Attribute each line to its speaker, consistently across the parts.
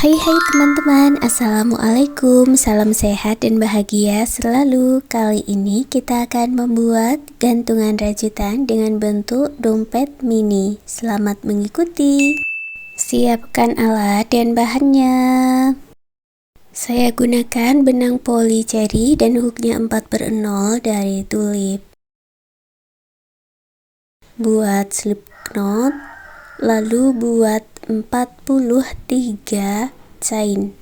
Speaker 1: Hai teman-teman, Assalamualaikum, salam sehat dan bahagia selalu. Kali ini kita akan membuat gantungan rajutan dengan bentuk dompet mini. Selamat mengikuti. Siapkan alat dan bahannya. Saya gunakan benang poli cherry dan hooknya 4/0 dari Tulip. Buat slip knot, lalu buat 43 chain.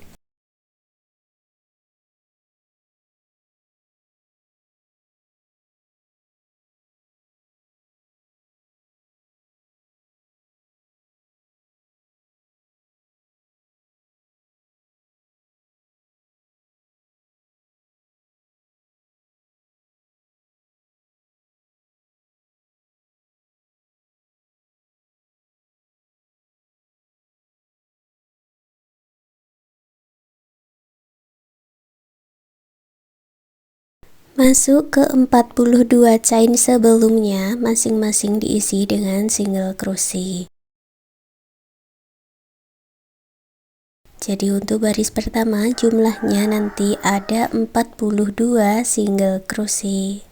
Speaker 1: Masuk ke 42 chain sebelumnya, masing-masing diisi dengan single crochet. Jadi untuk baris pertama jumlahnya nanti ada 42 single crochet.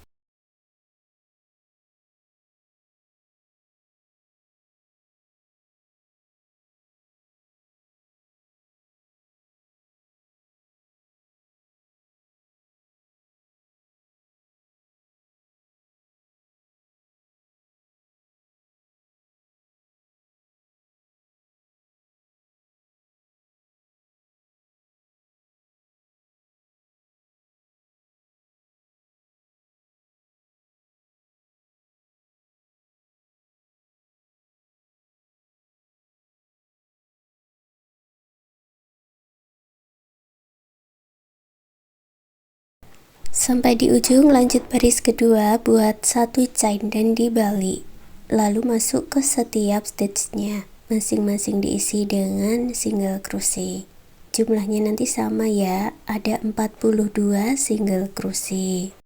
Speaker 1: Sampai di ujung lanjut baris kedua, buat 1 chain dan dibalik, lalu masuk ke setiap stitchnya, masing-masing diisi dengan single crochet. Jumlahnya nanti sama ya, ada 42 single crochet.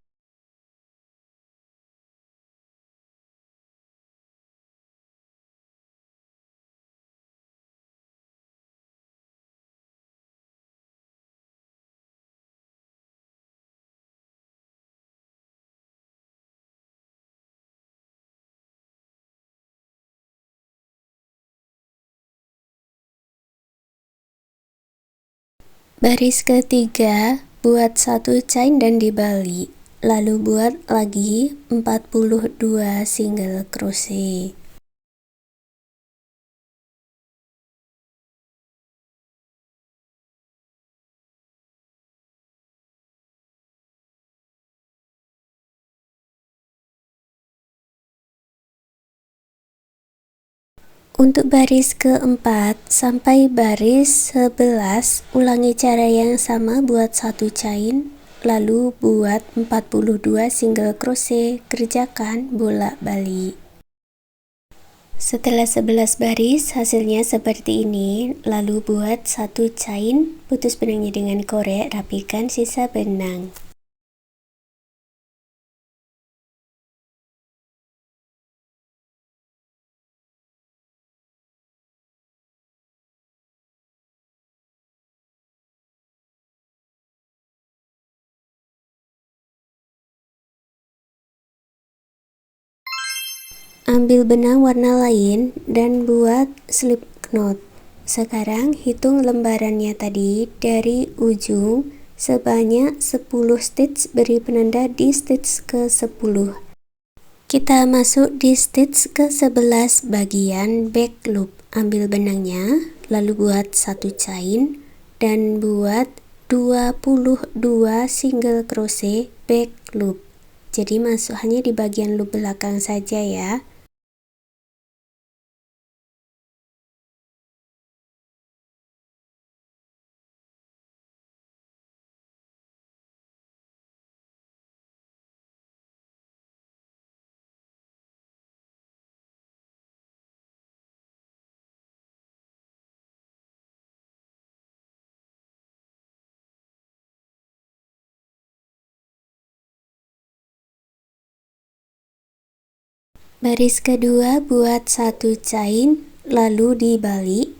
Speaker 1: Baris ketiga, buat 1 chain dan dibalik, lalu buat lagi 42 single crochet. Untuk baris keempat sampai baris 11, ulangi cara yang sama, buat 1 chain, lalu buat 42 single crochet, kerjakan bolak-balik. Setelah 11 baris, hasilnya seperti ini, lalu buat 1 chain, putus benangnya dengan korek, rapikan sisa benang. Ambil benang warna lain dan buat slip knot. Sekarang hitung lembarannya tadi dari ujung sebanyak 10 stitch, beri penanda di stitch ke-10. Kita masuk di stitch ke-11 bagian back loop. Ambil benangnya, lalu buat 1 chain dan buat 22 single crochet back loop. Jadi masuk hanya di bagian loop belakang saja ya. Baris kedua buat 1 chain, lalu dibalik,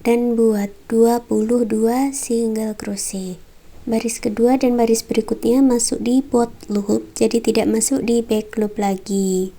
Speaker 1: dan buat 22 single crochet. Baris kedua dan baris berikutnya masuk di bot loop, jadi tidak masuk di back loop lagi.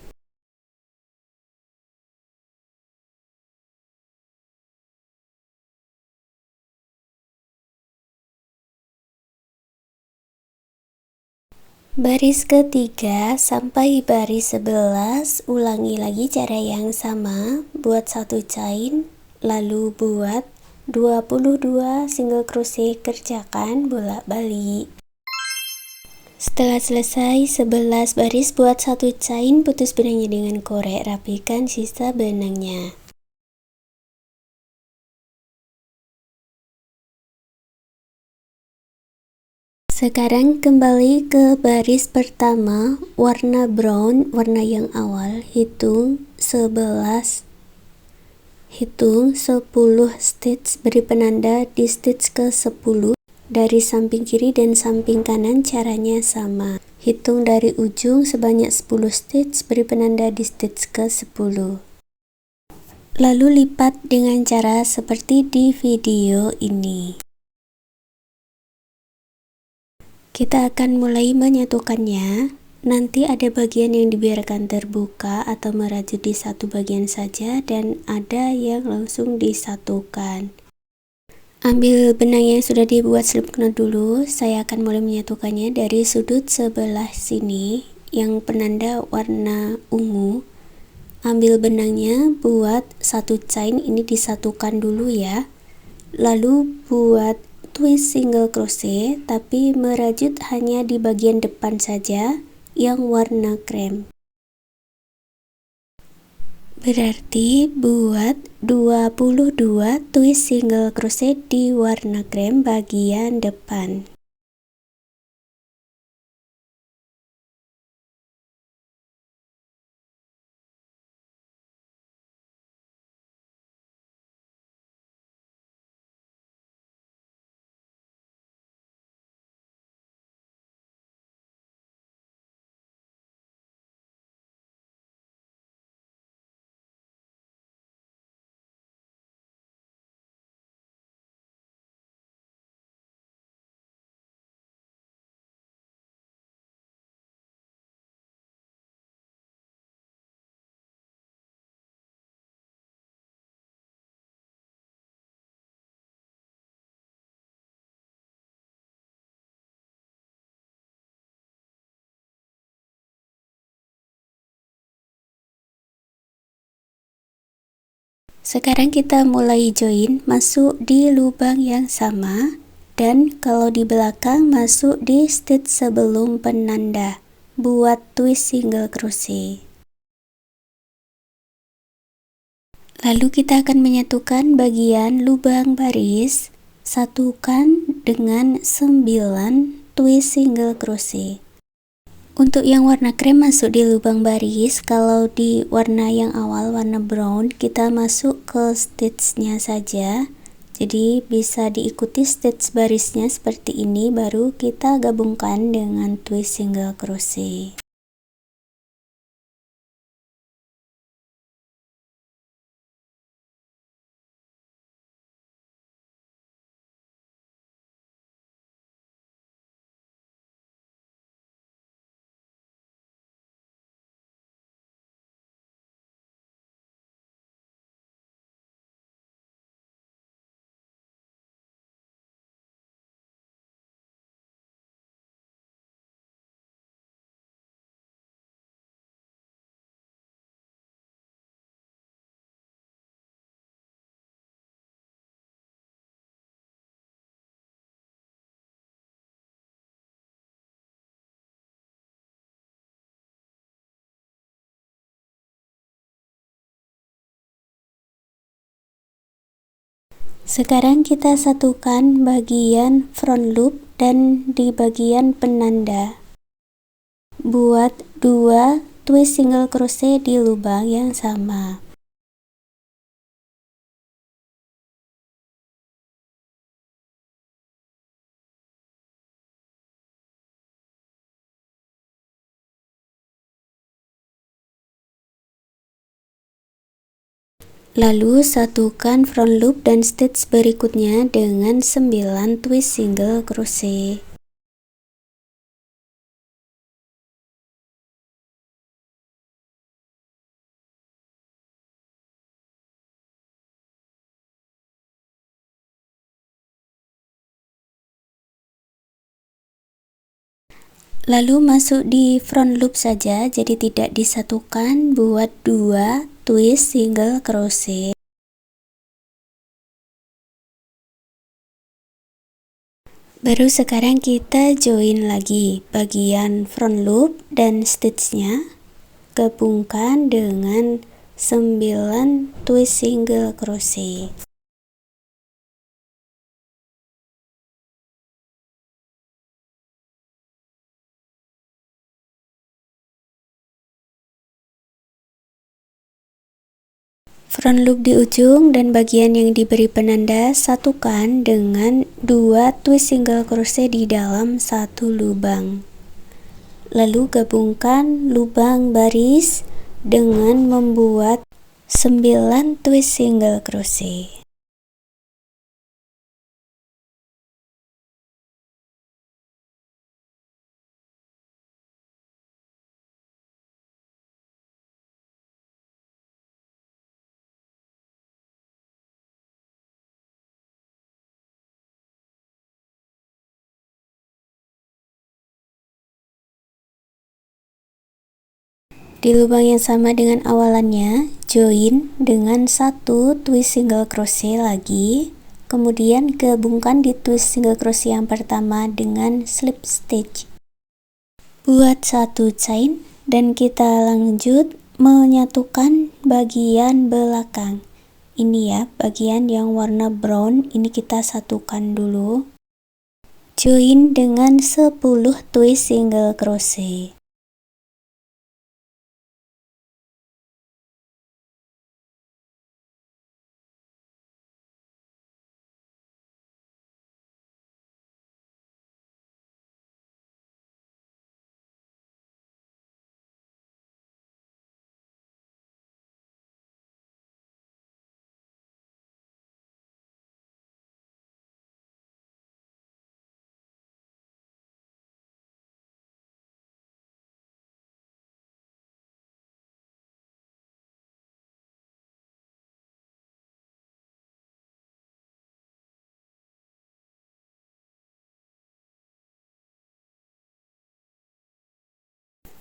Speaker 1: Baris ketiga sampai baris 11, ulangi lagi cara yang sama, buat satu chain, lalu buat 22 single crochet, kerjakan bolak-balik. Setelah selesai 11 baris, buat satu chain, putus benangnya dengan korek, rapikan sisa benangnya. Sekarang kembali ke baris pertama, warna brown, warna yang awal, hitung 11, hitung 10 stitch, beri penanda di stitch ke 10, dari samping kiri dan samping kanan caranya sama. Hitung dari ujung sebanyak 10 stitch, beri penanda di stitch ke 10. Lalu lipat dengan cara seperti di video ini. Kita akan mulai menyatukannya. Nanti ada bagian yang dibiarkan terbuka atau merajut di satu bagian saja, dan ada yang langsung disatukan. Ambil benang yang sudah dibuat slip knot dulu. Saya akan mulai menyatukannya dari sudut sebelah sini yang penanda warna ungu. Ambil benangnya, buat satu chain, ini disatukan dulu ya. Lalu buat twist single crochet, tapi merajut hanya di bagian depan saja yang warna krem. Berarti buat 22 twist single crochet di warna krem bagian depan. Sekarang kita mulai join, masuk di lubang yang sama, dan kalau di belakang masuk di stitch sebelum penanda. Buat twist single crochet. Lalu kita akan menyatukan bagian lubang baris, satukan dengan 9 twist single crochet. Untuk yang warna krem masuk di lubang baris, kalau di warna yang awal warna brown kita masuk ke stitchnya saja. Jadi bisa diikuti stitch barisnya seperti ini, baru kita gabungkan dengan twist single crochet. Sekarang kita satukan bagian front loop dan di bagian penanda. Buat 2 twist single crochet di lubang yang sama. Lalu satukan front loop dan stitch berikutnya dengan 9 twist single crochet. Lalu masuk di front loop saja, jadi tidak disatukan, buat 2 twist single crochet. Baru sekarang kita join lagi bagian front loop dan stitchnya, gabungkan dengan 9 twist single crochet. Front loop di ujung dan bagian yang diberi penanda satukan dengan 2 twist single crochet di dalam satu lubang. Lalu gabungkan lubang baris dengan membuat 9 twist single crochet. Di lubang yang sama dengan awalannya, join dengan 1 twist single crochet lagi, kemudian gabungkan di twist single crochet yang pertama dengan slip stitch. Buat 1 chain dan kita lanjut menyatukan bagian belakang. Ini ya, bagian yang warna brown, ini kita satukan dulu. Join dengan 10 twist single crochet.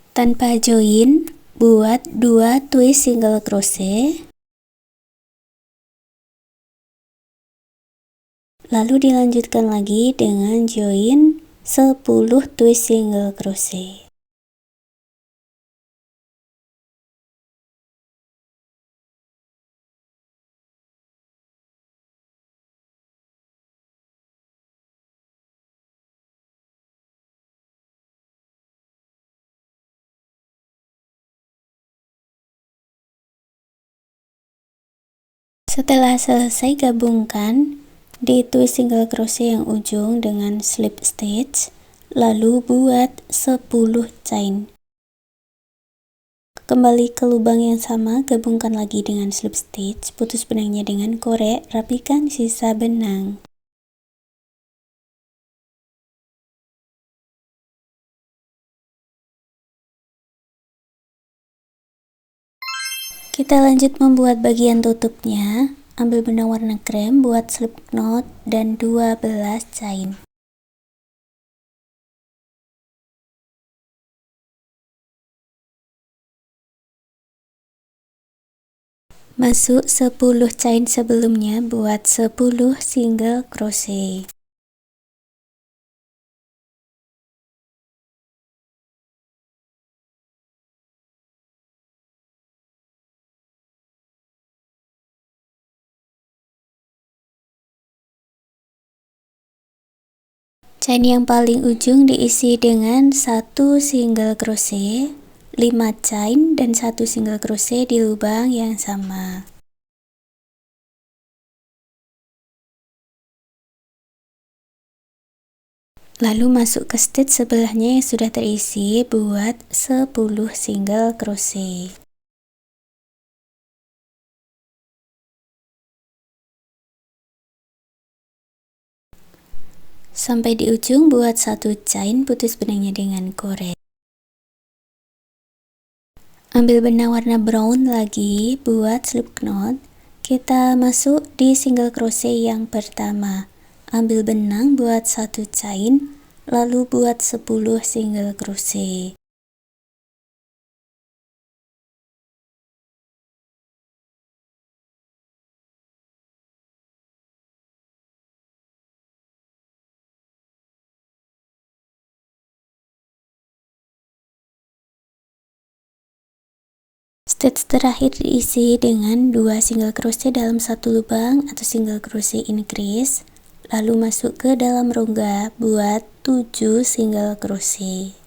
Speaker 1: Tanpa join, buat 2 twist single crochet, lalu dilanjutkan lagi dengan join 10 twist single crochet. Setelah selesai, gabungkan di twist single crochet yang ujung dengan slip stitch, lalu buat 10 chain. Kembali ke lubang yang sama, gabungkan lagi dengan slip stitch, putus benangnya dengan korek, rapikan sisa benang. Kita lanjut membuat bagian tutupnya. Ambil benang warna krem, buat slip knot dan 12 chain. Masuk 10 chain sebelumnya, buat 10 single crochet. Chain yang paling ujung diisi dengan 1 single crochet, 5 chain dan 1 single crochet di lubang yang sama. Lalu masuk ke stitch sebelahnya yang sudah terisi, buat 10 single crochet. Sampai di ujung buat satu chain, putus benangnya dengan korek. Ambil benang warna brown lagi, buat slip knot. Kita masuk di single crochet yang pertama. Ambil benang buat satu chain, lalu buat 10 single crochet. Stitch terakhir diisi dengan 2 single crochet dalam satu lubang atau single crochet increase, lalu masuk ke dalam rongga buat 7 single crochet.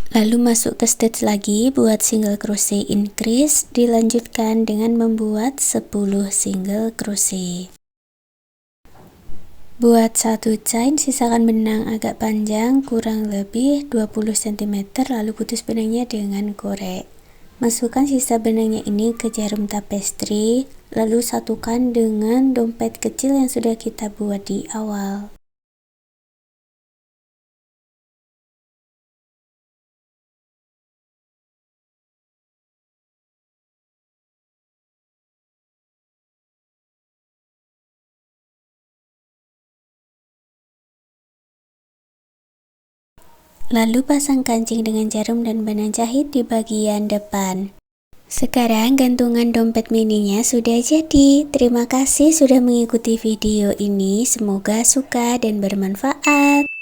Speaker 1: Lalu masuk ke stitch lagi buat single crochet increase, dilanjutkan dengan membuat 10 single crochet. Buat satu chain, sisakan benang agak panjang kurang lebih 20 cm, lalu putus benangnya dengan korek. Masukkan sisa benangnya ini ke jarum tapestry, lalu satukan dengan dompet kecil yang sudah kita buat di awal. Lalu pasang kancing dengan jarum dan benang jahit di bagian depan. Sekarang gantungan dompet mininya sudah jadi. Terima kasih sudah mengikuti video ini. Semoga suka dan bermanfaat.